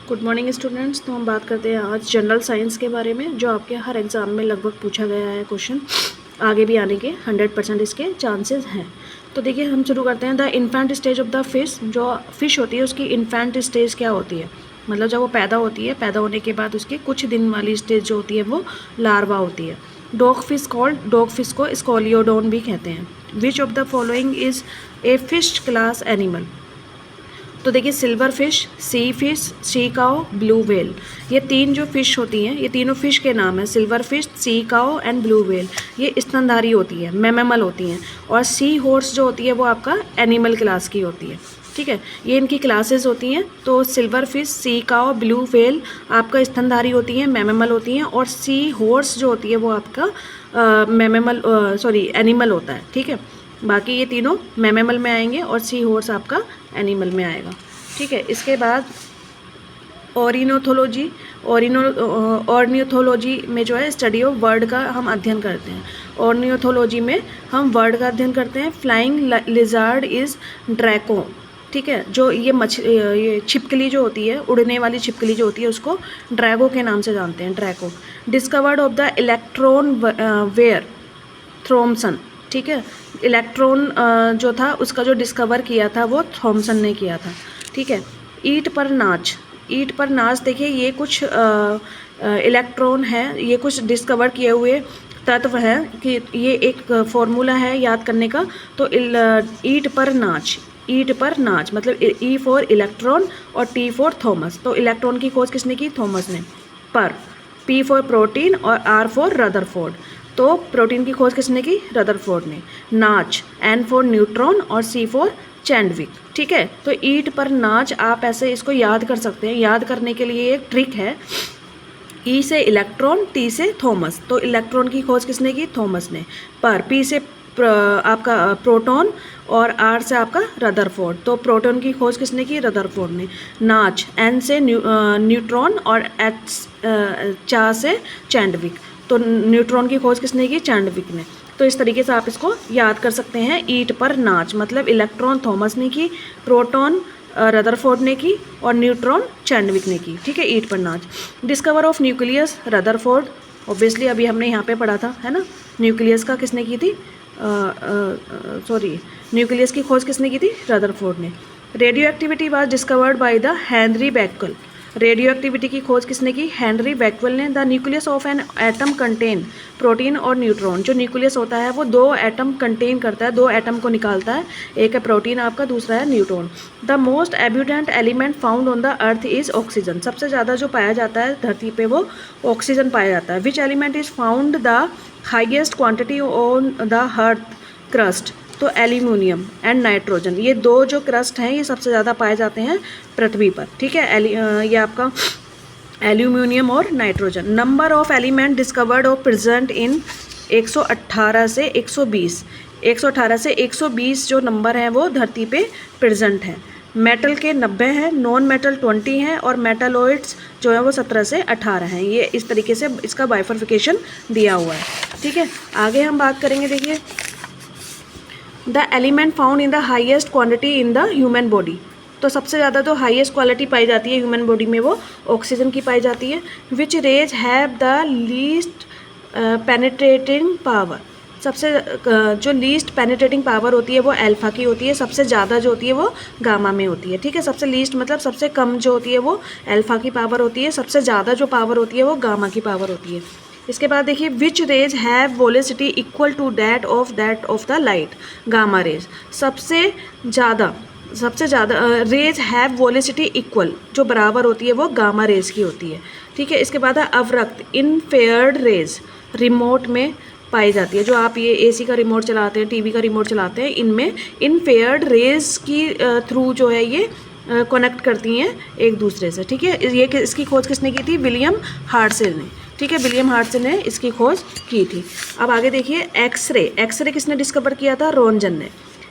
Good morning students. तो हम बात करते हैं आज जनरल साइंस के बारे में, जो आपके हर एग्ज़ाम में लगभग पूछा गया है क्वेश्चन, आगे भी आने के 100% इसके चांसेस हैं। तो देखिए हम शुरू करते हैं। The infant stage of the fish, जो फिश होती है उसकी इन्फेंट स्टेज क्या होती है, मतलब जब वो पैदा होती है, पैदा होने के बाद उसके कुछ दिन वाली स्टेज जो होती है वो लार्वा होती है। Dog fish called, dog fish को स्कोलियोडोन भी कहते हैं। Which of the following is a fish class animal. तो देखिए सिल्वर फिश, सी काओ, ब्लू व्हेल, ये तीन जो फिश होती हैं, ये तीनों फिश के नाम है। Silver fish, sea cow and blue whale, ये स्तनधारी होती है, मैमल होती हैं। और सी हॉर्स जो होती है वो आपका एनिमल क्लास की होती है। ठीक है, ये इनकी क्लासेस होती हैं। तो सिल्वर फिश, सी काओ, ब्लू व्हेल आपका स्तनधारी होती हैं, मैमल होती हैं। और सी हॉर्स जो होती है वो आपका एनिमल होता है। ठीक है, बाकी ये तीनों मैमल में आएंगे और सी हॉर्स आपका एनिमल में आएगा। ठीक है, इसके बाद ऑर्निथोलॉजी, ऑर्निथोलॉजी में जो है स्टडी ऑफ बर्ड का हम अध्ययन करते हैं। ऑर्निथोलॉजी में हम बर्ड का अध्ययन करते हैं। Flying lizard is Draco. ठीक है, जो ये छिपकली जो होती है, उड़ने वाली छिपकली जो होती है, उसको ड्रैगो के नाम से जानते हैं, Draco. Discovered of the electron were, Thomson. ठीक है, इलेक्ट्रॉन जो था उसका जो डिस्कवर किया था वो थॉमसन ने किया था। ठीक है, ईट पर नाच देखिए, ये कुछ इलेक्ट्रॉन है, ये कुछ डिस्कवर किए हुए तत्व है कि ये एक फॉर्मूला है याद करने का। तो ईट पर नाच मतलब ई फॉर इलेक्ट्रॉन और टी फॉर थॉमस। तो इलेक्ट्रॉन की खोज किसने की? थॉमस ने। पर पी फॉर प्रोटीन और आर फॉर रदरफोर्ड। तो प्रोटीन की खोज किसने की? रदरफोर्ड ने। नाच, एन फॉर न्यूट्रॉन और सी फॉर चैंडविक। ठीक है, तो ईट पर नाच आप ऐसे इसको याद कर सकते हैं। याद करने के लिए एक ट्रिक है, ई से इलेक्ट्रॉन, टी से थॉमस। तो इलेक्ट्रॉन की खोज किसने की? थॉमस ने। पर पी से आपका प्रोटॉन और आर से आपका रदरफोर्ड। तो प्रोटॉन की खोज किसने की? रदरफोर्ड ने। नाच, एन से न्यूट्रॉन और चा से चैंडविक। तो न्यूट्रॉन की खोज किसने की? चैंडविक ने। तो इस तरीके से आप इसको याद कर सकते हैं। ईट पर नाच मतलब इलेक्ट्रॉन थॉमस ने की, प्रोटॉन रदरफोर्ड ने की और न्यूट्रॉन चैंडविक ने की। ठीक है, ईट पर नाच। Discover of nucleus, Rutherford. Obviously अभी हमने यहाँ पे पढ़ा था, है ना। न्यूक्लियस का किसने की थी? न्यूक्लियस की खोज किसने की थी? रदरफोर्ड ने। Radioactivity was discovered by the Henry Becquerel. Radioactivity की खोज किसने की? हेनरी बैक्वेल ने। The nucleus of an atom contain protein और न्यूट्रॉन। जो न्यूक्लियस होता है वो दो एटम कंटेन करता है, दो एटम को निकालता है। एक है प्रोटीन आपका, दूसरा है neutron. The most abundant element found on the earth is oxygen. सबसे ज़्यादा जो पाया जाता है धरती पे वो ऑक्सीजन पाया जाता है। Which element is found the highest quantity on the earth crust. तो एल्यूमिनियम एंड नाइट्रोजन, ये दो जो क्रस्ट हैं ये सबसे ज़्यादा पाए जाते हैं पृथ्वी पर। ठीक है, ये आपका एल्यूमिनियम और nitrogen. Number of element discovered और प्रेजेंट इन 118 से 120। 118 से 120 जो नंबर हैं वो धरती पे प्रेजेंट हैं। मेटल के 90 हैं, नॉन मेटल 20 हैं और मेटलॉइड्स जो है वो 17 से 18 हैं। ये इस तरीके से इसका बाइफर्फिकेशन दिया हुआ है। ठीक है, आगे हम बात करेंगे। देखिए, the element found in the highest quantity in the human body. तो सबसे ज़्यादा जो हाईएस्ट क्वालिटी पाई जाती है ह्यूमन बॉडी में वो ऑक्सीजन की पाई जाती है। Which rays have the least penetrating power. सबसे जो लीस्ट पेनिट्रेटिंग पावर होती है वो अल्फा की होती है। सबसे ज़्यादा जो होती है वो गामा में होती है। ठीक है, सबसे लीस्ट मतलब सबसे कम जो होती है वो अल्फा की पावर होती है। सबसे ज़्यादा जो पावर होती है वो गामा की पावर होती है। इसके बाद देखिए, which rays have velocity equal to that of the light. Gamma rays सबसे ज़्यादा रेज हैव वोलेसिटी इक्वल, जो बराबर होती है वो गामा रेज की होती है। ठीक है, इसके बाद है अवरक्त, इनफेयर्ड रेज रिमोट में पाई जाती है। जो आप ये एसी का रिमोट चलाते हैं, टीवी का रिमोट चलाते हैं, इनमें इनफेयर्ड रेज की थ्रू जो है ये कनेक्ट करती हैं एक दूसरे से। ठीक है, ये इसकी खोज किसने की थी? विलियम हार्टसे ने। ठीक है, विलियम हार्टसे ने इसकी खोज की थी। अब आगे देखिए, एक्सरे किसने डिस्कवर किया था? रोन्जन ने।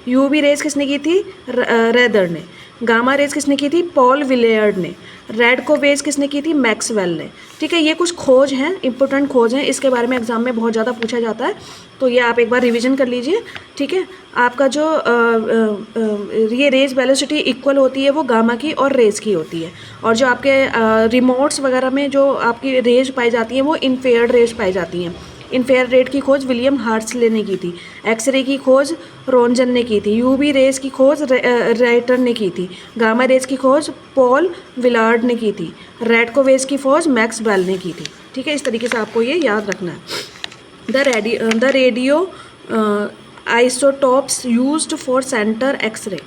यूवी रेज किसने की थी? रेदर ने। गामा रेज किसने की थी? पॉल विलियर्ड ने। रेड को वेज किसने की थी? मैक्सवेल ने। ठीक है, ये कुछ खोज हैं, इंपॉर्टेंट खोज हैं, इसके बारे में एग्जाम में बहुत ज़्यादा पूछा जाता है, तो ये आप एक बार रिवीजन कर लीजिए। ठीक है, आपका जो ये रेज वेलोसिटी इक्वल होती है वो गामा की और रेज की होती है, और जो आपके रिमोट्स वगैरह में जो आपकी रेज पाई जाती हैं वो इनफेयर्ड रेज पाई जाती हैं। इनफेयर रेड की खोज विलियम हार्ट्सले ने की थी। एक्सरे की खोज रोंजन ने की थी। यूवी रेज की खोज राइटर ने की थी। गामा रेज की खोज पॉल विलार्ड ने की थी। रेड को वेज की खोज मैक्सवेल ने की थी। ठीक है, इस तरीके से आपको ये याद रखना है। The radio isotopes used for centre X-ray,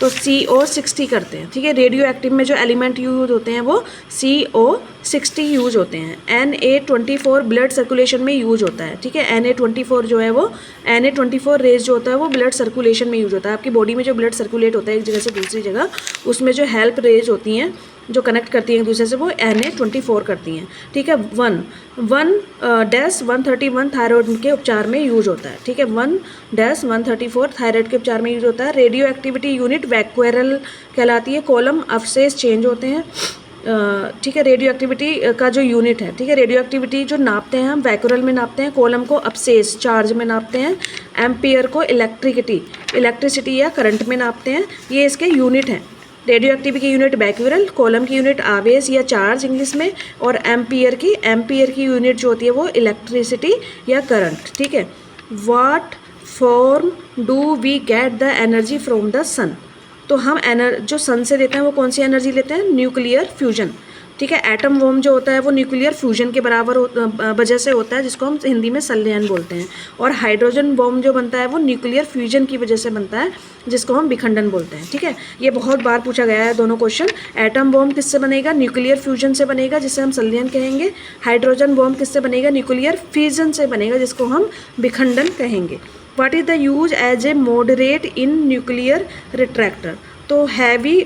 तो CO60 करते हैं। ठीक है, रेडियो एक्टिव में जो एलिमेंट यूज होते हैं वो CO60 यूज होते हैं। Na24 ब्लड सर्कुलेशन में यूज होता है। ठीक है, Na24 जो है वो Na24 रेज जो होता है वो ब्लड सर्कुलेशन में यूज होता है। आपकी बॉडी में जो ब्लड सर्कुलेट होता है एक जगह से दूसरी जगह, उसमें जो हेल्प रेज होती हैं जो कनेक्ट करती हैं एक दूसरे से, वो Na24 करती हैं। ठीक है, 1-131 थायराइड के उपचार में यूज होता है। ठीक है, 1-134 थायराइड के उपचार में यूज होता है। रेडियो एक्टिविटी यूनिट वैक्यूरल कहलाती है। कॉलम अवशेष चेंज होते हैं। ठीक है, रेडियो एक्टिविटी का जो यूनिट है, ठीक है, रेडियो एक्टिविटी जो नापते हैं हम वैक्यूरल में नापते हैं, कॉलम को अपसेस चार्ज में नापते हैं, एम्पियर को इलेक्ट्रिसिटी या करंट में नापते हैं। ये इसके यूनिट हैं। रेडियो एक्टिविटी की यूनिट वैक्यूरल, कॉलम की यूनिट आवेश या चार्ज इंग्लिश में, और एम्पियर की यूनिट जो होती है वो इलेक्ट्रिसिटी या करंट। ठीक है, what form do we get the energy from the sun, तो हम जो सन से लेते हैं वो कौन सी एनर्जी लेते हैं? Nuclear fusion. ठीक है, एटम बॉम्ब जो होता है वो न्यूक्लियर फ्यूजन के बराबर वजह से होता है, जिसको हम हिंदी में संलयन बोलते हैं। और हाइड्रोजन बॉम्ब जो बनता है वो न्यूक्लियर फ्यूजन की वजह से बनता है, जिसको हम विखंडन बोलते हैं। ठीक है, ये बहुत बार पूछा गया है दोनों क्वेश्चन। एटम बॉम्ब किससे बनेगा? न्यूक्लियर फ्यूजन से बनेगा, जिसे हम संलयन कहेंगे। हाइड्रोजन बॉम्ब किससे बनेगा? न्यूक्लियर फिजन से बनेगा, जिसको हम विखंडन कहेंगे। What is the use as a moderate in nuclear reactor, तो हैवी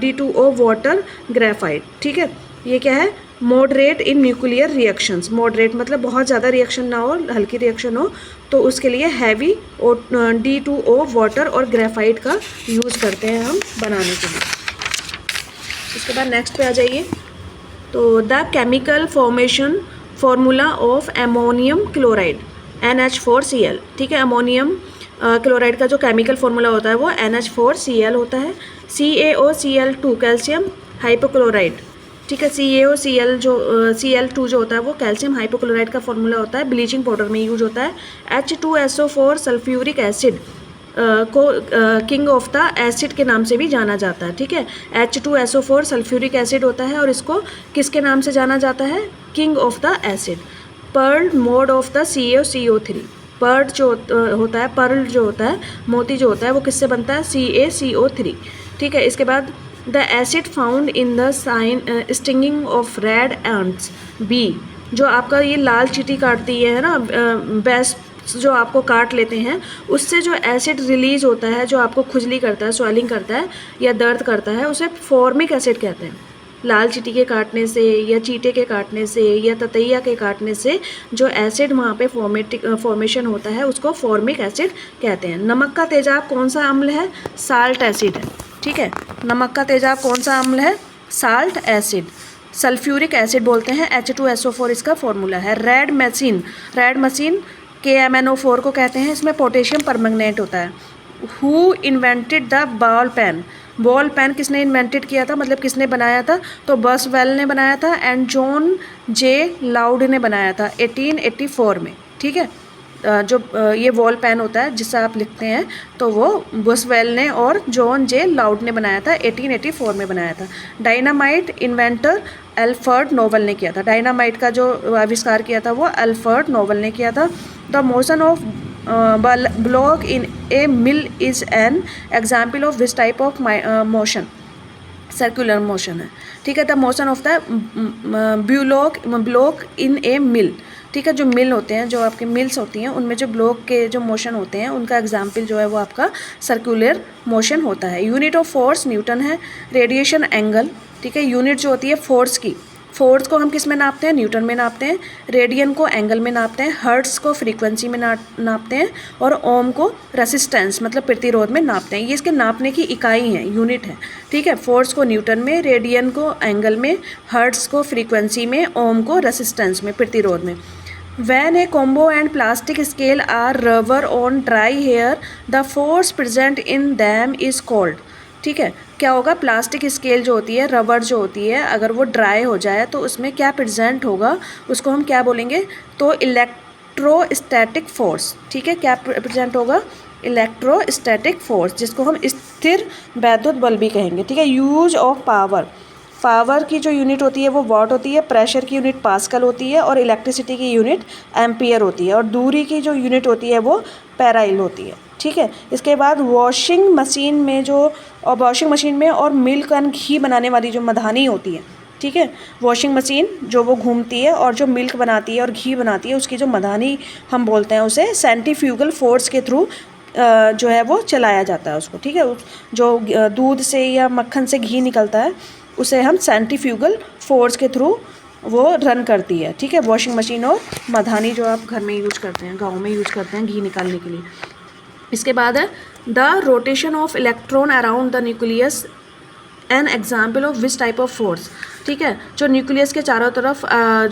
D2O वाटर ग्रेफाइट। ठीक है, ये क्या है? Moderate in nuclear reactions. Moderate मतलब बहुत ज़्यादा रिएक्शन ना हो, हल्की रिएक्शन हो, तो उसके लिए हैवी D2O वाटर और ग्रेफाइट का यूज़ करते हैं हम बनाने के लिए। इसके बाद नेक्स्ट पे आ जाइए। तो the chemical formation formula of ammonium chloride NH4Cl। ठीक है, अमोनियम क्लोराइड का जो केमिकल फार्मूला होता है वो NH4Cl होता है। CaOCl2 calcium hypochloride. ठीक है, CaOCl जो Cl2 जो होता है वो कैल्शियम हाइपोक्लोराइड का फार्मूला होता है, ब्लीचिंग पाउडर में यूज होता है। H2SO4 सल्फ्यूरिक एसिड को किंग ऑफ द एसिड के नाम से भी जाना जाता है। ठीक है, H2SO4 सल्फ्यूरिक एसिड होता है, और इसको किसके नाम से जाना जाता है? King of the acid. Pearl made of the CaCO3, pearl जो होता है, पर्ल जो होता है, मोती जो होता है, वो किससे बनता है? CaCO3। ठीक है, इसके बाद the acid found in the stinging of red ants be, जो आपका ये लाल चींटी काटती है ना, बेस्ट जो आपको काट लेते हैं, उससे जो एसिड रिलीज होता है, जो आपको खुजली करता है, स्वेलिंग करता है या दर्द करता है, उसे फॉर्मिक एसिड कहते हैं। लाल चींटी के काटने से या चींटे के काटने से या ततैया के काटने से जो एसिड वहाँ पे फॉर्मेशन होता है उसको फॉर्मिक एसिड कहते हैं। नमक का तेजाब कौन सा अम्ल है? साल्ट एसिड है। ठीक है, नमक का तेजाब कौन सा अम्ल है? Salt acid. सल्फ्यूरिक एसिड बोलते हैं, H2SO4 इसका फॉर्मूला है। रेड मशीन KMNO4 को कहते हैं, इसमें पोटेशियम परमैंगनेट होता है। Who invented the ball pen, ball pen किसने इन्वेंटेड किया था, मतलब किसने बनाया था? तो बॉसवेल ने बनाया था एंड जॉन जे लाउड ने बनाया था 1884 में। ठीक है, जो ये वॉल पेन होता है जिससे आप लिखते हैं, तो वो बॉसवेल ने और जॉन जे लाउड ने बनाया था, 1884 में बनाया था। डायनामाइट इन्वेंटर अल्फ्रेड नोबल ने किया था। डायनामाइट का जो आविष्कार किया था वो अल्फ्रेड नोबल ने किया था। The motion of block in a mill is an example of this type of motion, circular motion है। ठीक है, the motion of the block in a mill. ठीक है, जो मिल होते हैं, जो आपके मिल्स होती हैं, उनमें जो ब्लॉक के जो मोशन होते हैं उनका एग्जाम्पल जो है वो आपका सर्कुलर मोशन होता है। यूनिट ऑफ फोर्स न्यूटन है। रेडिएशन एंगल, ठीक है, यूनिट जो होती है फोर्स की फोर्स को हम किस में नापते हैं, न्यूटन में नापते हैं, रेडियन को एंगल में नापते हैं, हर्ट्ज को फ्रीक्वेंसी में नापते हैं, और ओम को रेसिस्टेंस मतलब प्रतिरोध में नापते हैं। ये इसके नापने की इकाई है, यूनिट है, ठीक है। फोर्स को न्यूटन में, रेडियन को एंगल में, हर्ट्ज को फ्रीक्वेंसी में, ओम को रेसिस्टेंस में प्रतिरोध में। When a combo and plastic scale are rubber on dry hair, the force present in them is called, ठीक है। क्या होगा, प्लास्टिक स्केल जो होती है, रबर जो होती है, अगर वो ड्राई हो जाए तो उसमें क्या प्रेजेंट होगा, उसको हम क्या बोलेंगे, तो इलेक्ट्रोस्टैटिक फोर्स, ठीक है। क्या प्रेजेंट होगा, इलेक्ट्रोस्टैटिक फोर्स, जिसको हम स्थिर वैद्युत बल भी कहेंगे, ठीक है। यूज ऑफ पावर की जो यूनिट होती है वो वॉट होती है, प्रेशर की यूनिट पास्कल होती है, और इलेक्ट्रिसिटी की यूनिट एम्पियर होती है, और दूरी की जो यूनिट होती है वो पैराइल होती है, ठीक है। इसके बाद वॉशिंग मशीन में और मिल्क एंड घी बनाने वाली जो मधानी होती है, ठीक है, वॉशिंग मशीन जो वो घूमती है और जो मिल्क बनाती है और घी बनाती है, उसकी जो मधानी हम बोलते हैं, उसे सेंट्रीफ्यूगल फोर्स के थ्रू जो है वो चलाया जाता है उसको, ठीक है। जो दूध से या मक्खन से घी निकलता है उसे हम सेंट्रीफ्यूगल फोर्स के थ्रू वो रन करती है, ठीक है। वॉशिंग मशीन और मधानी जो आप घर में यूज करते हैं, गाँव में यूज करते हैं घी निकालने के लिए। इसके बाद है the rotation of electron around the nucleus an example of which type of force, ठीक है। जो न्यूक्लियस के चारों तरफ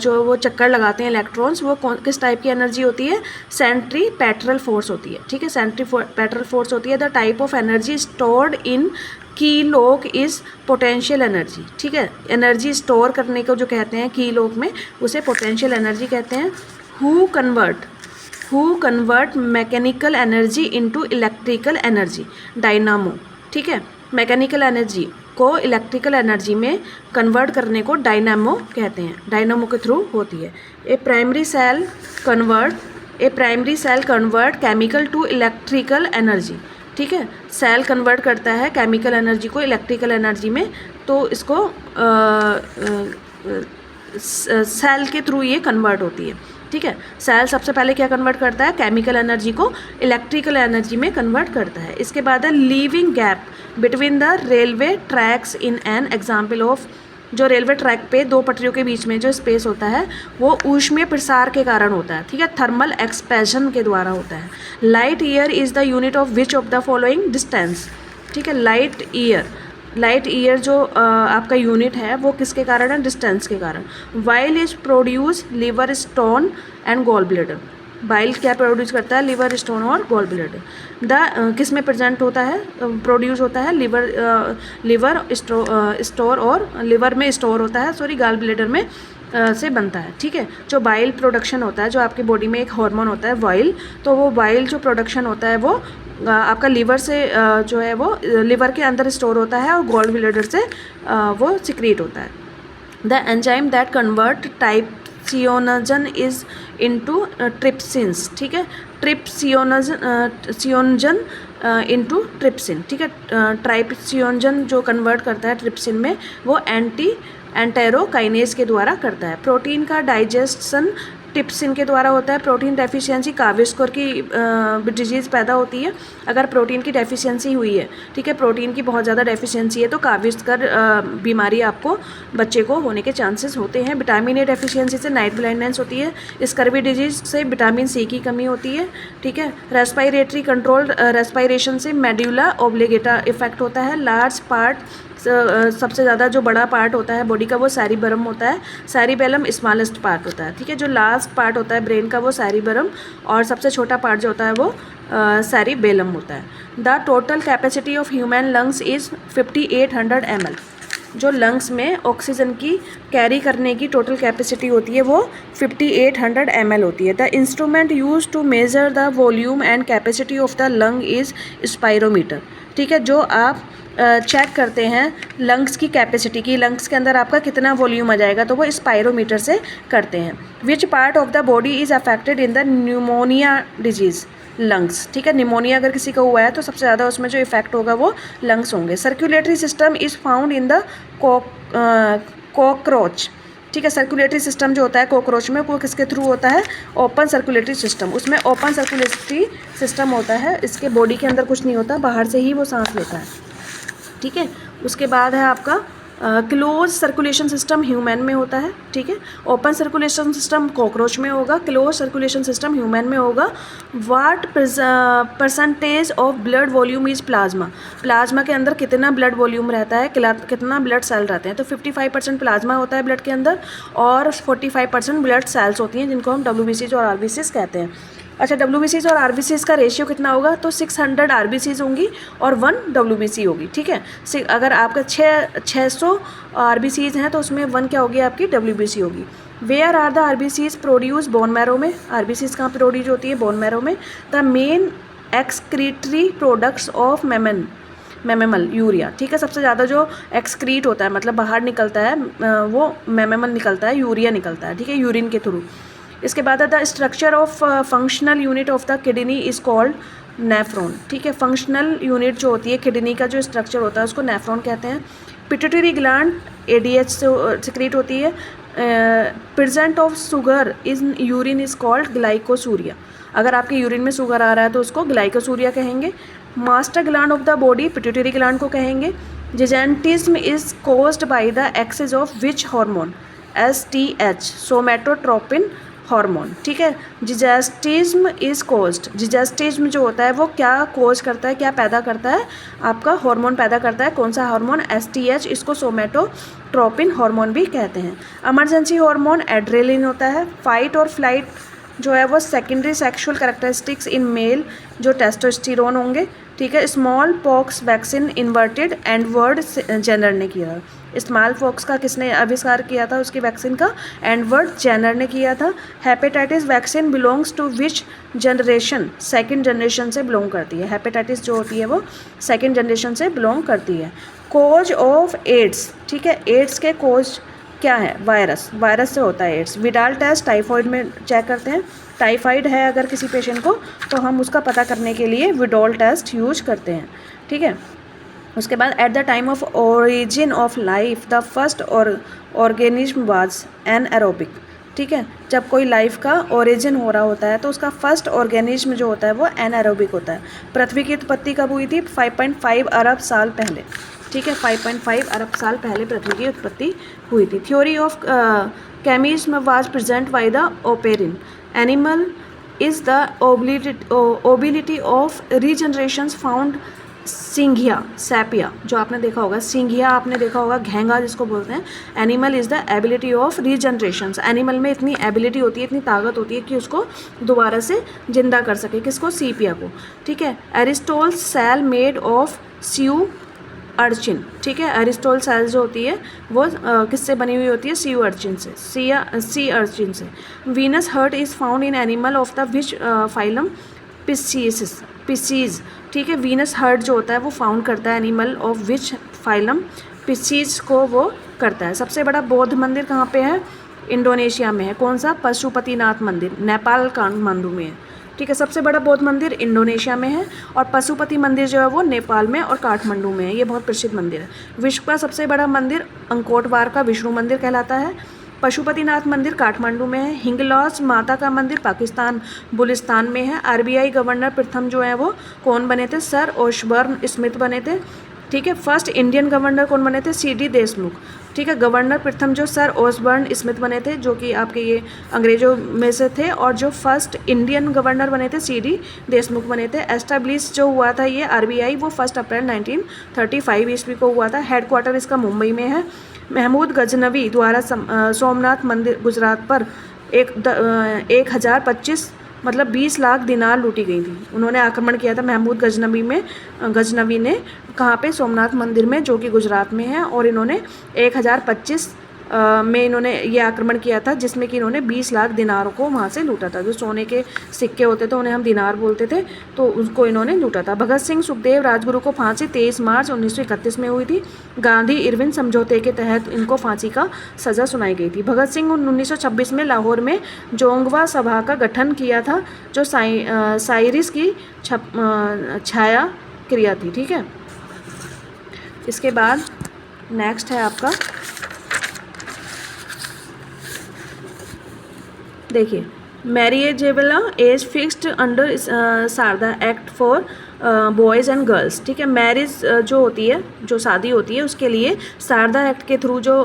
जो वो चक्कर लगाते हैं इलेक्ट्रॉन्स, वो किस टाइप की एनर्जी होती है, सेंट्रीपेटरल फोर्स होती है, ठीक है। सेंट्रीपेटरल फोर्स होती है। The type of energy stored in keylock is potential energy, ठीक है। एनर्जी स्टोर करने को जो कहते हैं कीलोक में, उसे पोटेंशियल एनर्जी कहते हैं। Who convert mechanical energy into electrical energy, dynamo, ठीक है। मैकेनिकल एनर्जी को इलेक्ट्रिकल एनर्जी में कन्वर्ट करने को डायनामो कहते हैं, डायनामो के थ्रू होती है। A primary cell convert chemical to electrical energy, ठीक है। सेल कन्वर्ट करता है केमिकल एनर्जी को इलेक्ट्रिकल एनर्जी में, तो इसको सेल के थ्रू ये कन्वर्ट होती है, ठीक है। सेल सबसे पहले क्या कन्वर्ट करता है, केमिकल एनर्जी को इलेक्ट्रिकल एनर्जी में कन्वर्ट करता है। इसके बाद है leaving gap between the railway tracks in an example of, जो रेलवे ट्रैक पे दो पटरियों के बीच में जो स्पेस होता है वो ऊष्मीय प्रसार के कारण होता है, ठीक है, थर्मल एक्सपेंशन के द्वारा होता है। Light year is the unit of which of the following distance, ठीक है। लाइट ईयर जो आपका यूनिट है वो किसके कारण है, डिस्टेंस के कारण। Bile is produce liver stone and gall bladder, bile क्या प्रोड्यूस करता है, लिवर स्टोन और गॉल ब्लैडर। किस में प्रेजेंट होता है, प्रोड्यूस होता है, लिवर स्टोर और लिवर में स्टोर होता है, सॉरी गॉल ब्लैडर में से बनता है, ठीक है। जो बाइल प्रोडक्शन होता है, जो आपकी बॉडी में एक हार्मोन होता है बाइल, तो वो बाइल जो प्रोडक्शन होता है वो आपका लीवर से जो है वो लिवर के अंदर स्टोर होता है और गॉल ब्लैडर से वो सिक्रीट होता है। The enzyme that convert trypsinogen is into trypsins, ठीक है। ट्रिप्सिनोजन इनटू ट्रिप्सिन, ठीक है। ट्राइप्सिनोजन जो कन्वर्ट करता है ट्रिप्सिन में, वो एंटेरोकाइनेज के द्वारा करता है। प्रोटीन का डाइजेशन टिप्सिन के द्वारा होता है। प्रोटीन डेफिशिएंसी काविस्कोर की डिजीज़ पैदा होती है अगर प्रोटीन की डेफिशिएंसी हुई है, ठीक है। प्रोटीन की बहुत ज़्यादा डेफिशिएंसी है तो काविस्कर बीमारी आपको बच्चे को होने के चांसेस होते हैं। विटामिन ए डेफिशिएंसी से नाइट ब्लाइंडनेस होती है। स्कर्वी डिजीज़ से विटामिन सी की कमी होती है, ठीक है। रेस्पिरेटरी कंट्रोल रेस्पिरेशन से मेडुला ऑब्लिगेटा इफेक्ट होता है। लार्ज पार्ट सबसे ज़्यादा जो बड़ा पार्ट होता है बॉडी का वो सैरिबेलम होता है। सैरिबेलम स्मॉलेस्ट पार्ट होता है, ठीक है। जो लास्ट पार्ट होता है ब्रेन का वो सैरिबेलम, और सबसे छोटा पार्ट जो होता है वो सैरिबेलम होता है। The total capacity of human lungs is 5800 ml। जो लंग्स में ऑक्सीजन की कैरी करने की टोटल कैपेसिटी होती है वो 5800 ml होती है। The instrument use to measure the volume and capacity of the lung is spirometer, ठीक है। जो आप चेक करते हैं लंग्स की कैपेसिटी की, लंग्स के अंदर आपका कितना वॉल्यूम आ जाएगा, तो वो स्पायरोमीटर से करते हैं। Which part of the body is affected in the pneumonia disease, lungs, ठीक है। निमोनिया अगर किसी का हुआ है तो सबसे ज़्यादा उसमें जो इफेक्ट होगा वो लंग्स होंगे। Circulatory system is found in the cockroach, ठीक है। सर्कुलेटरी सिस्टम जो होता है कॉकरोच में वो किसके थ्रू होता है, ओपन सर्कुलेटरी सिस्टम। उसमें ओपन सर्कुलेटरी सिस्टम होता है, इसके बॉडी के अंदर कुछ नहीं होता, बाहर से ही वो सांस लेता है, ठीक है। उसके बाद है आपका क्लोज सर्कुलेशन सिस्टम ह्यूमन में होता है, ठीक है। ओपन सर्कुलेशन सिस्टम कॉकरोच में होगा, क्लोज सर्कुलेशन सिस्टम ह्यूमन में होगा। What percentage of blood volume is plasma, plasma के अंदर कितना ब्लड वॉल्यूम रहता है, कितना ब्लड सेल रहते हैं, तो 55% प्लाज्मा होता है ब्लड के अंदर और 45% ब्लड सेल्स होती हैं जिनको हम WBCs और RBCs कहते हैं। अच्छा, WBCs और RBCs का रेशियो कितना होगा, तो 600 RBCs होंगी और 1 WBC होगी, ठीक है। अगर आपका 600 RBCs हैं तो उसमें 1 क्या होगी, आपकी WBC होगी। Where are the RBCs produce, bone marrow में। RBCs कहाँ प्रोड्यूस होती है, बोन मैरो में। The main excretory products of mammal, urea, ठीक है। सबसे ज़्यादा जो एक्सक्रीट होता है, मतलब बाहर निकलता है, वो मैमेमल निकलता है, यूरिया निकलता है, ठीक है, यूरिन के थ्रू। इसके बाद the structure of functional unit of the kidney is called nephron, ठीक है। फंक्शनल यूनिट जो होती है किडनी का, जो स्ट्रक्चर होता है उसको नेफ्रॉन कहते हैं। पिट्यूटरी ग्लैंड ADH से सिक्रीट होती है। Present of sugar in urine is called glycosuria, अगर आपके यूरिन में शुगर आ रहा है तो उसको ग्लाइकोसूरिया कहेंगे। Master gland of the body pituitary gland को कहेंगे। Gigantism is caused by the excess of which hormone, STH, somatotropin hormone, ठीक है। जिजेस्टिज्म इज कोज्ड, जिजेस्टिज्म जो होता है वो क्या कोज करता है, क्या पैदा करता है, आपका हार्मोन पैदा करता है। कौन सा हार्मोन, STH, इसको सोमेटोट्रोपिन हार्मोन भी कहते हैं। इमरजेंसी हार्मोन एड्रेलिन होता है। फाइट और फ्लाइट जो है वो secondary sexual characteristics in male, जो टेस्टोस्टेरोन होंगे, ठीक है। Small pox vaccine invented Edward Jenner ने किया। स्मॉल पॉक्स का किसने आविष्कार किया था, उसकी वैक्सीन का, एडवर्ड जेनर ने किया था। Hepatitis vaccine belongs to which generation, second generation से बिलोंग करती है। हेपेटाइटिस जो होती है वो सेकंड जनरेशन से बिलोंग करती है। कोज ऑफ एड्स, ठीक है, एड्स के कोज क्या है, वायरस, वायरस से होता है एड्स। विडाल टेस्ट टाइफॉइड में चेक करते हैं, टाइफाइड है अगर किसी पेशेंट को तो हम उसका पता करने के लिए विडोल टेस्ट यूज करते हैं, ठीक है। उसके बाद at the time of origin of life the first organism was anaerobic, ठीक है। जब कोई लाइफ का ओरिजिन हो रहा होता है तो उसका फर्स्ट ऑर्गेनिज्म जो होता है वो एनारोबिक होता है। पृथ्वी की उत्पत्ति कब हुई थी, 5.5 अरब साल पहले, ठीक है। 5.5 अरब साल पहले पृथ्वी की उत्पत्ति हुई थी। Theory of chemism was present by the Oparin. Animal is the ability of regeneration found सिंघिया सैपिया, जो आपने देखा होगा, सिंघिया आपने देखा होगा, घेंगा जिसको बोलते हैं। Animal is the ability of regeneration, animal में इतनी एबिलिटी होती है, इतनी ताकत होती है कि उसको दोबारा से जिंदा कर सके, किसको, सीपिया को, ठीक है। Aristotle cell made of sea urchin, ठीक है। एरिस्टोल सेल जो होती है वो किससे बनी हुई होती है, सीयू अर्चिन से, सी अर्चिन से। Venus heart is found in animal of the which phylum, Pisces, ठीक है। वीनस हर्ट जो होता है वो फाउंड करता है animal of which phylum, Pisces को वो करता है। सबसे बड़ा बौद्ध मंदिर कहाँ पे है, इंडोनेशिया में है। कौन सा, पशुपतिनाथ मंदिर, नेपाल काठमांडू में है, ठीक है। सबसे बड़ा बौद्ध मंदिर इंडोनेशिया में है और पशुपति मंदिर जो है वो नेपाल में और काठमांडू में है। ये बहुत प्रसिद्ध मंदिर है। विश्व का सबसे बड़ा मंदिर अंकोटवार का विष्णु मंदिर कहलाता है। पशुपतिनाथ मंदिर काठमांडू में है। हिंगलॉज माता का मंदिर पाकिस्तान बुलिस्तान में है। RBI गवर्नर प्रथम जो है वो कौन बने थे, सर ओशबर्न स्मिथ बने थे, ठीक है। फर्स्ट इंडियन गवर्नर कौन बने थे, CD देशमुख, ठीक है। गवर्नर प्रथम जो सर ओसबर्न स्मिथ बने थे, जो कि आपके ये अंग्रेजों में से थे, और जो फर्स्ट इंडियन गवर्नर बने थे CD देशमुख बने थे। एस्टैब्लिश जो हुआ था ये RBI वो 1 अप्रैल 1935 ईस्वी को हुआ था। हेडक्वार्टर इसका मुंबई में है। महमूद गजनवी द्वारा सोमनाथ मंदिर गुजरात पर 1025 मतलब 20 लाख दिनार लूटी गई थी। उन्होंने आक्रमण किया था महमूद गजनवी ने कहाँ पे, सोमनाथ मंदिर में, जो कि गुजरात में है। और इन्होंने 1025 में इन्होंने ये आक्रमण किया था, जिसमें कि इन्होंने 20 लाख दिनारों को वहाँ से लूटा था। जो सोने के सिक्के होते थे उन्हें हम दिनार बोलते थे, तो उसको इन्होंने लूटा था। भगत सिंह सुखदेव राजगुरु को फांसी 23 मार्च 1931 में हुई थी। गांधी इरविन समझौते के तहत इनको फांसी का सज़ा सुनाई गई थी। भगत सिंह 1926 में लाहौर में जोंगवा सभा का गठन किया था, जो साइरिस की छाया क्रिया थी, ठीक है। इसके बाद नेक्स्ट है आपका, देखिए, marriageable age fixed under Sarda act for boys and girls, ठीक है। मैरिज जो होती है, जो शादी होती है, उसके लिए शारदा एक्ट के थ्रू जो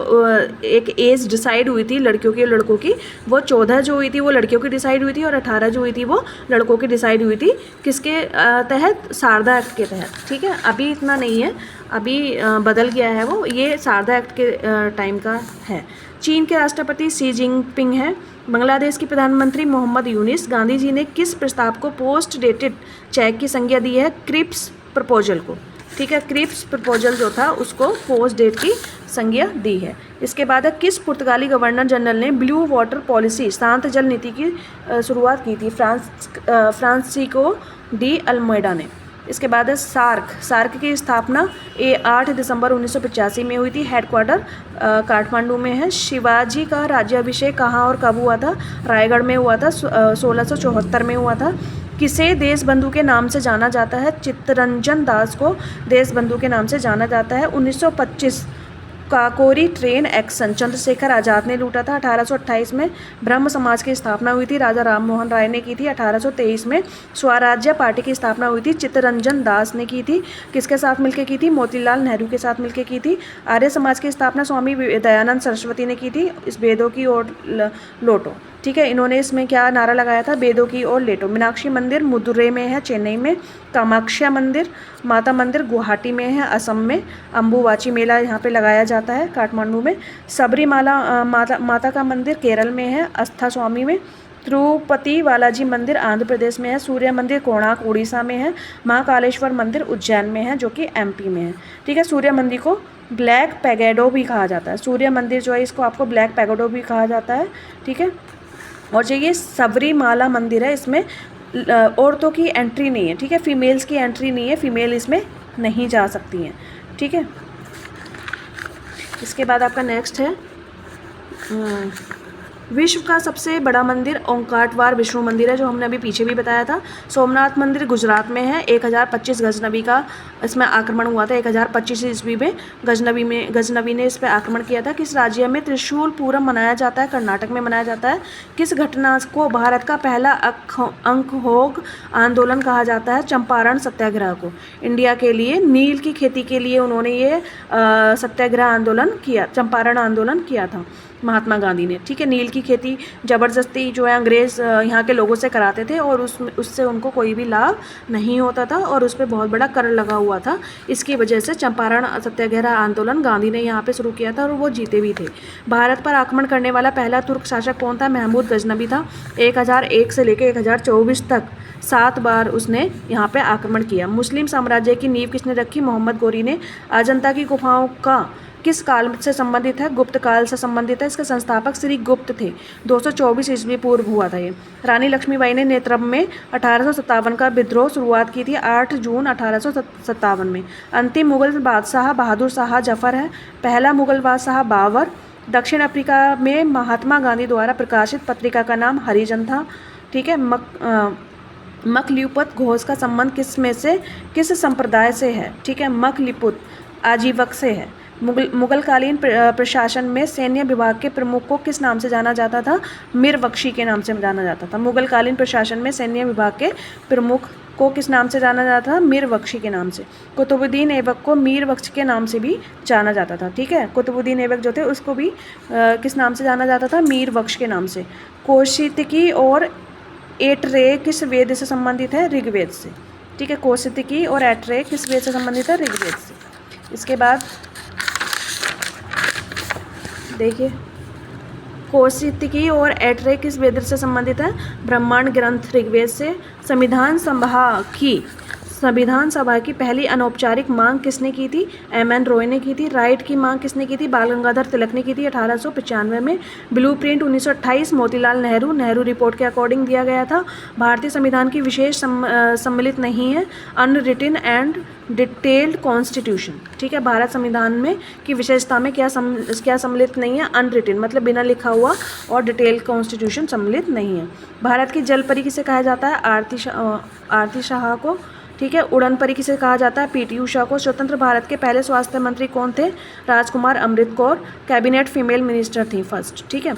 एक एज डिसाइड हुई थी लड़कियों की और लड़कों की, वो 14 जो हुई थी वो लड़कियों की डिसाइड हुई थी और 18 जो हुई थी वो लड़कों की डिसाइड हुई थी। किसके तहत? शारदा एक्ट के तहत, ठीक है। अभी इतना नहीं है, अभी बदल गया है वो, ये शारदा एक्ट के टाइम का है। चीन के राष्ट्रपति शी जिनपिंग हैं। बांग्लादेश की प्रधानमंत्री मोहम्मद यूनिस। गांधी जी ने किस प्रस्ताव को पोस्ट डेटेड चेक की संज्ञा दी है? क्रिप्स प्रपोजल को, ठीक है। क्रिप्स प्रपोजल जो था उसको पोस्ट डेट की संज्ञा दी है। इसके बाद है किस पुर्तगाली गवर्नर जनरल ने ब्लू वाटर पॉलिसी, शांत जल नीति की शुरुआत की थी? फ्रांसिस्को डी अल्मेडा ने। इसके बाद है सार्क की स्थापना 8 दिसंबर 1985 में हुई थी। हेडक्वार्टर काठमांडू में है। शिवाजी का राज्याभिषेक कहाँ और कब हुआ था? रायगढ़ में हुआ था, 1674 में हुआ था। किसे देशबंधु के नाम से जाना जाता है? चित्तरंजन दास को देशबंधु के नाम से जाना जाता है। 1925 काकोरी ट्रेन एक्शन चंद्रशेखर आज़ाद ने लूटा था। 1828 में ब्रह्म समाज की स्थापना हुई थी, राजा राम मोहन राय ने की थी। 1823 में स्वराज्य पार्टी की स्थापना हुई थी, चित्तरंजन दास ने की थी। किसके साथ मिलकर की थी? मोतीलाल नेहरू के साथ मिलकर की थी। आर्य समाज की स्थापना स्वामी दयानंद सरस्वती ने की थी। इस वेदों की ओर लौटो, ठीक है। इन्होंने इसमें क्या नारा लगाया था? वेदों की ओर लेटो। मीनाक्षी मंदिर मदुरै में है, चेन्नई में। कामाख्या मंदिर, माता मंदिर गुवाहाटी में है, असम में। अम्बुवाची मेला यहाँ पे लगाया जाता है काठमांडू में। सबरीमाला माता का मंदिर केरल में है, आस्था स्वामी में। तिरुपति बालाजी मंदिर आंध्र प्रदेश में है। सूर्य मंदिर कोणार्क उड़ीसा में है। महाकालेश्वर मंदिर उज्जैन में है, जो कि एमपी में है, ठीक है। सूर्य मंदिर को ब्लैक पैगोडा भी कहा जाता है। सूर्य मंदिर जो है इसको आपको ब्लैक पैगोडा भी कहा जाता है, ठीक है। और जो ये सबरीमाला मंदिर है, इसमें औरतों की एंट्री नहीं है, ठीक है। फीमेल्स की एंट्री नहीं है, फीमेल इसमें नहीं जा सकती हैं, ठीक है। इसके बाद आपका नेक्स्ट है विश्व का सबसे बड़ा मंदिर ओंकारेश्वर विष्णु मंदिर है, जो हमने अभी पीछे भी बताया था। सोमनाथ मंदिर गुजरात में है। 1025 गजनबी का इसमें आक्रमण हुआ था। 1025 ईस्वी में गजनबी ने इस पर आक्रमण किया था। किस राज्य में त्रिशूल पूरम मनाया जाता है? कर्नाटक में मनाया जाता है। किस घटना को भारत का पहला अंकहोग आंदोलन कहा जाता है? चंपारण सत्याग्रह को। इंडिया के लिए नील की खेती के लिए उन्होंने ये सत्याग्रह आंदोलन किया, चंपारण आंदोलन किया था महात्मा गांधी ने, ठीक है। नील की खेती ज़बरदस्ती जो है अंग्रेज़ यहाँ के लोगों से कराते थे और उससे उनको कोई भी लाभ नहीं होता था और उस पर बहुत बड़ा कर लगा हुआ था। इसकी वजह से चंपारण सत्याग्रह आंदोलन गांधी ने यहाँ पे शुरू किया था और वो जीते भी थे। भारत पर आक्रमण करने वाला पहला तुर्क शासक कौन था? महमूद गजनबी था। 1001 से लेकर 1024 तक 7 बार उसने यहाँ पे आक्रमण किया। मुस्लिम साम्राज्य की नींव किसने रखी? मोहम्मद गौरी ने। अजंता की गुफाओं का किस काल से संबंधित है? गुप्त काल से संबंधित है। इसके संस्थापक श्री गुप्त थे। 224 ईस्वी पूर्व हुआ था ये। रानी लक्ष्मीबाई ने नेत्रम में 1857 का विद्रोह शुरुआत की थी, 8 जून 1857 में। अंतिम मुगल बादशाह बहादुर शाह जफर है। पहला मुगल बादशाह बाबर। दक्षिण अफ्रीका में महात्मा गांधी द्वारा प्रकाशित पत्रिका का नाम हरिजन था, ठीक है। मखलिपुत घोष का संबंध किस संप्रदाय से है? ठीक है, मखलिपुत आजीवक से है। मुगलकालीन प्रशासन में सैन्य विभाग के प्रमुख को किस नाम से जाना जाता था? मीर बख्शी के नाम से जाना जाता था। मुगलकालीन प्रशासन में सैन्य विभाग के प्रमुख को किस नाम से जाना जाता था? मीर बख्शी के नाम से। कुतुबुद्दीन ऐबक को मीर बख्श के नाम से भी जाना जाता था, ठीक है। कुतुबुद्दीन ऐबक जो थे उसको भी किस नाम से जाना जाता था? मीर बख्श के नाम से। कौशिकी और ऐतरेय किस वेद से संबंधित है? ऋग्वेद से, ठीक है। कौशिकी और ऐतरेय किस वेद से संबंधित है? ऋग्वेद से। इसके बाद देखिए, कौशिकी और ऐतरेय किस वेद से संबंधित है? ब्रह्मांड ग्रंथ ऋग्वेद से। संविधान सभा की पहली अनौपचारिक मांग किसने की थी? एम.एन. रॉय ने की थी। राइट की मांग किसने की थी? बाल गंगाधर तिलक ने की थी 1895 में। ब्लूप्रिंट 1928 मोतीलाल नेहरू रिपोर्ट के अकॉर्डिंग दिया गया था। भारतीय संविधान की विशेष सम्मिलित नहीं है, अनरिटन एंड डिटेल्ड कॉन्स्टिट्यूशन, ठीक है। भारत संविधान में की विशेषता में क्या सम्मिलित नहीं है? अनरिटन मतलब बिना लिखा हुआ, और डिटेल्ड कॉन्स्टिट्यूशन सम्मिलित नहीं है। भारत की जल परी किसे कहा जाता है? आरती शाह को, ठीक है। उड़न परी किसे कहा जाता है? पी.टी. उषा को। स्वतंत्र भारत के पहले स्वास्थ्य मंत्री कौन थे? राजकुमार Amrit Kaur. Cabinet female minister थी फर्स्ट, ठीक है।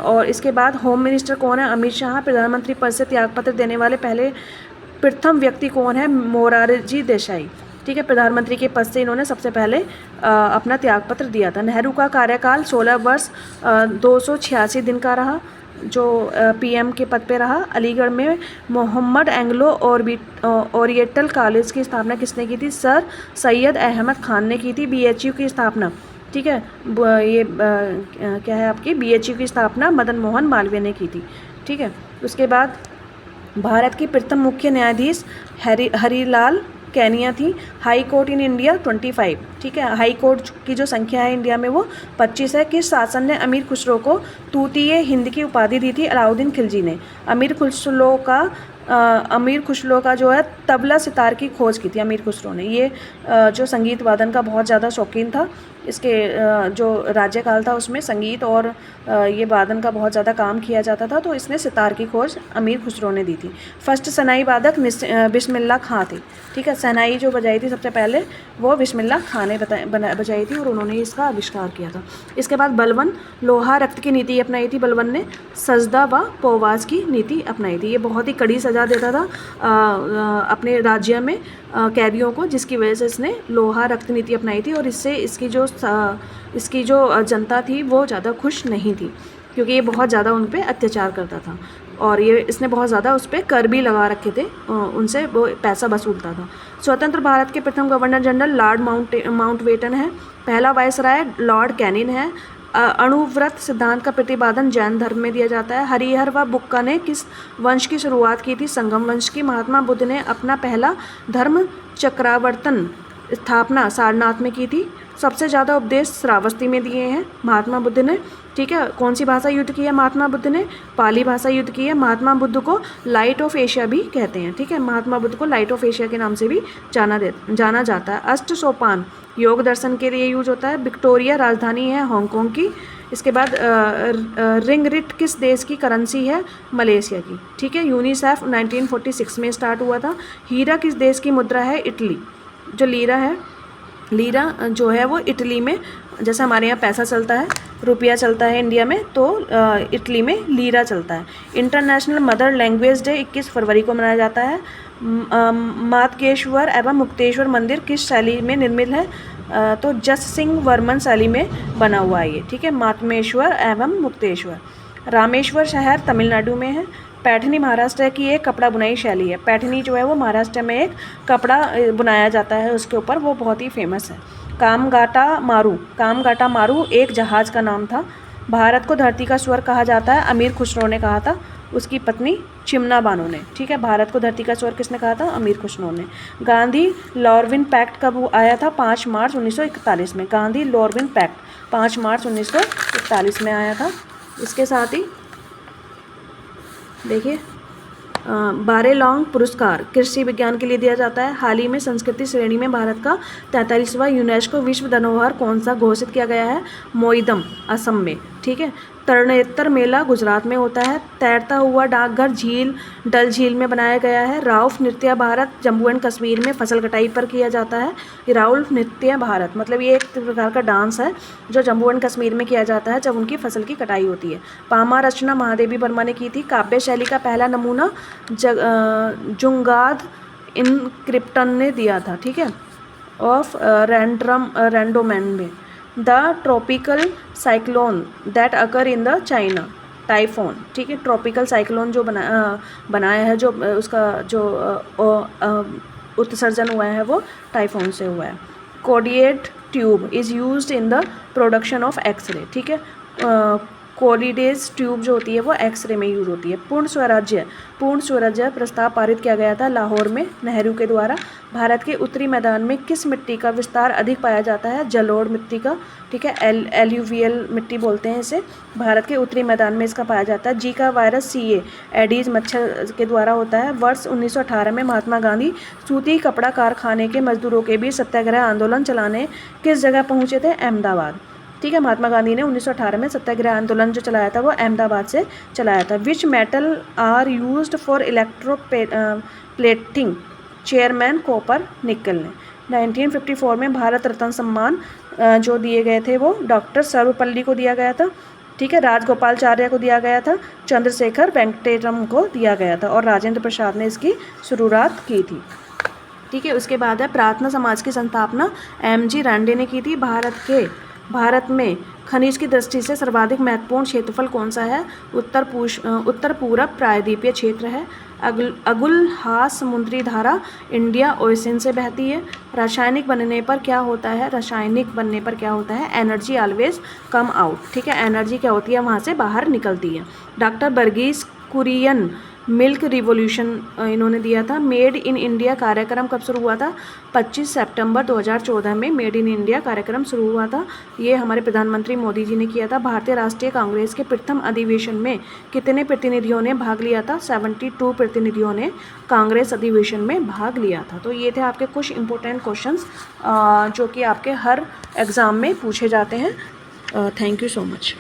और इसके बाद होम मिनिस्टर कौन है? अमित शाह। प्रधानमंत्री पद से त्यागपत्र देने वाले पहले प्रथम व्यक्ति कौन है? मोरारजी देसाई। ठीक है, प्रधानमंत्री के पद से इन्होंने सबसे पहले अपना त्यागपत्र दिया था। नेहरू का कार्यकाल 16 वर्ष 286 दिन का रहा, जो पीएम के पद पे रहा। अलीगढ़ में मोहम्मद एंग्लो ओरिएंटल कॉलेज की स्थापना किसने की थी? सर सैयद अहमद खान ने की थी। बीएचयू की स्थापना, ठीक है, ये क्या है आपकी, बीएचयू की स्थापना मदन मोहन मालवीय ने की थी। ठीक है, उसके बाद भारत की प्रथम मुख्य न्यायाधीश हरिलाल कैनिया थी। High court in India 25। ठीक है, हाई कोर्ट की जो संख्या है इंडिया में वो 25 है। किस शासन ने अमीर खुसरो को तूतीय हिंद की उपाधि दी थी? अलाउद्दीन खिलजी ने। अमीर खुसरो का जो है तबला सितार की खोज की थी अमीर खुसरो ने। ये जो संगीत वादन का बहुत ज़्यादा शौकीन था, इसके जो राज्यकाल था उसमें संगीत और ये वादन का बहुत ज़्यादा काम किया जाता था, तो इसने सितार की खोज अमीर खुसरो ने दी थी। फर्स्ट शहनाई वादक बिस्मिल्लाह खां थे। ठीक है, शहनाई जो बजाई थी सबसे पहले वो बिस्मिल्लाह खां ने बजाई थी और उन्होंने इसका आविष्कार किया था। इसके बाद बलबन लोहा रक्त की नीति अपनाई थी। बलबन ने सजदा व पोवाज की नीति अपनाई थी। ये बहुत ही कड़ी सज़ा देता था अपने राज्य में कैदियों को, जिसकी वजह से इसने लोहा रक्त नीति अपनाई थी और इससे इसकी जो जनता थी वो ज़्यादा खुश नहीं थी, क्योंकि ये बहुत ज़्यादा उन पे अत्याचार करता था और ये इसने बहुत ज़्यादा उस पर कर भी लगा रखे थे, उनसे वो पैसा वसूलता था। स्वतंत्र भारत के प्रथम गवर्नर जनरल लॉर्ड माउंटबेटन है। पहला वायसराय लॉर्ड कैनिंग है। अणुव्रत सिद्धांत का प्रतिपादन जैन धर्म में दिया जाता है। हरिहर व बुक्का ने किस वंश की शुरुआत की थी? संगम वंश की। महात्मा बुद्ध ने अपना पहला धर्म चक्रावर्तन स्थापना सारनाथ में की थी। सबसे ज़्यादा उपदेश श्रावस्ती में दिए हैं महात्मा बुद्ध ने। ठीक है, कौन सी भाषा युद्ध की है महात्मा बुद्ध ने? पाली भाषा युद्ध की है। महात्मा बुद्ध को लाइट ऑफ एशिया भी कहते हैं। ठीक है, महात्मा बुद्ध को लाइट ऑफ एशिया के नाम से भी जाना जाता है। अष्ट सोपान योग दर्शन के लिए यूज होता है। विक्टोरिया राजधानी है हांगकांग की। इसके बाद रिंगरिट किस देश की करेंसी है? मलेशिया की। ठीक है, यूनिसेफ 1946 में स्टार्ट हुआ था। हीरा किस देश की मुद्रा है? इटली। जो लीरा जो है वो इटली में, जैसे हमारे यहाँ पैसा चलता है, रुपया चलता है इंडिया में, तो इटली में लीरा चलता है। इंटरनेशनल मदर लैंग्वेज डे 21 फरवरी को मनाया जाता है। मातकेश्वर एवं मुक्तेश्वर मंदिर किस शैली में निर्मित है? तो जस सिंह वर्मन शैली में बना हुआ है ये। ठीक है, मातमेश्वर एवं मुक्तेश्वर। रामेश्वर शहर तमिलनाडु में है। पैठनी महाराष्ट्र की एक कपड़ा बुनाई शैली है। पैठनी जो है वो महाराष्ट्र में एक कपड़ा बुनाया जाता है उसके ऊपर, वो बहुत ही फेमस है। कामगाटा मारू एक जहाज़ का नाम था। भारत को धरती का स्वर कहा जाता है, अमीर खुसरो ने कहा था, उसकी पत्नी चिमना बानो ने। ठीक है, भारत को धरती का स्वर किसने कहा था? अमीर खुसरो ने। गांधी लॉरविन पैक्ट कब आया था? 5 मार्च 1941 में। गांधी लॉरविन पैक्ट 5 मार्च 1941 में आया था। इसके साथ ही देखिए, बारेलॉन्ग पुरस्कार कृषि विज्ञान के लिए दिया जाता है। हाल ही में संस्कृति श्रेणी में भारत का 43वां यूनेस्को विश्व धरोहर कौन सा घोषित किया गया है? मोइदम, असम में। ठीक है, तरणेतर मेला गुजरात में होता है। तैरता हुआ डाकघर डल झील में बनाया गया है। राउफ नृत्य भारत जम्मू एंड कश्मीर में फसल कटाई पर किया जाता है। राउफ नृत्य भारत मतलब ये एक प्रकार का डांस है जो जम्मू एंड कश्मीर में किया जाता है जब उनकी फसल की कटाई होती है। पामा रचना महादेवी वर्मा ने की थी। काव्य शैली का पहला नमूना जुंगाद इनक्रिप्टन ने दिया था। ठीक है, ऑफ रैंडोमैन में। The tropical cyclone that occur in the China, typhoon. ठीक है, ट्रॉपिकल साइक्लोन जो बनाया है, जो उसका जो उत्सर्जन हुआ है वो टाइफोन से हुआ है। Coolidge tube is used in the production of X ray. ठीक है, कोलिडेज ट्यूब जो होती है वो एक्सरे में यूज होती है। पूर्ण स्वराज्य प्रस्ताव पारित किया गया था लाहौर में नेहरू के द्वारा। भारत के उत्तरी मैदान में किस मिट्टी का विस्तार अधिक पाया जाता है? जलोढ़ मिट्टी का। ठीक है, एल्यूवियल मिट्टी बोलते हैं इसे। भारत के उत्तरी मैदान में इसका पाया जाता है। जीका वायरस CA एडीज मच्छर के द्वारा होता है। वर्ष 1918 में महात्मा गांधी सूती कपड़ा कारखाने के मजदूरों के बीच सत्याग्रह आंदोलन चलाने किस जगह पहुँचे थे? अहमदाबाद। ठीक है, महात्मा गांधी ने 1918 में सत्याग्रह आंदोलन जो चलाया था वो अहमदाबाद से चलाया था। Which metal are used for electroplating? Chairman copper nickel ने। 1954 में भारत रत्न सम्मान जो दिए गए थे वो डॉक्टर सर्वपल्ली को दिया गया था। ठीक है, राजगोपालाचार्य को दिया गया था, चंद्रशेखर वेंकटेरम को दिया गया था और राजेंद्र प्रसाद ने इसकी शुरुआत की थी। ठीक है, उसके बाद है प्रार्थना समाज की संस्थापना एम.जी. रांडे ने की थी। भारत में खनिज की दृष्टि से सर्वाधिक महत्वपूर्ण क्षेत्रफल कौन सा है? उत्तर पूरब प्रायद्वीपीय क्षेत्र है। अगुलहास समुद्री धारा इंडिया ओशन से बहती है। रासायनिक बनने पर क्या होता है? Energy always come out. ठीक है, एनर्जी क्या होती है? वहाँ से बाहर निकलती है। Doctor Varghese Kurien milk revolution इन्होंने दिया था। मेड इन इंडिया कार्यक्रम कब शुरू हुआ था? 25 सितंबर 2014 में मेड इन इंडिया कार्यक्रम शुरू हुआ था। ये हमारे प्रधानमंत्री मोदी जी ने किया था। भारतीय राष्ट्रीय कांग्रेस के प्रथम अधिवेशन में कितने प्रतिनिधियों ने भाग लिया था? 72 प्रतिनिधियों ने कांग्रेस अधिवेशन में भाग लिया था। तो ये थे आपके कुछ इंपॉर्टेंट क्वेश्चंस जो कि आपके हर एग्ज़ाम में पूछे जाते हैं। Thank you so much.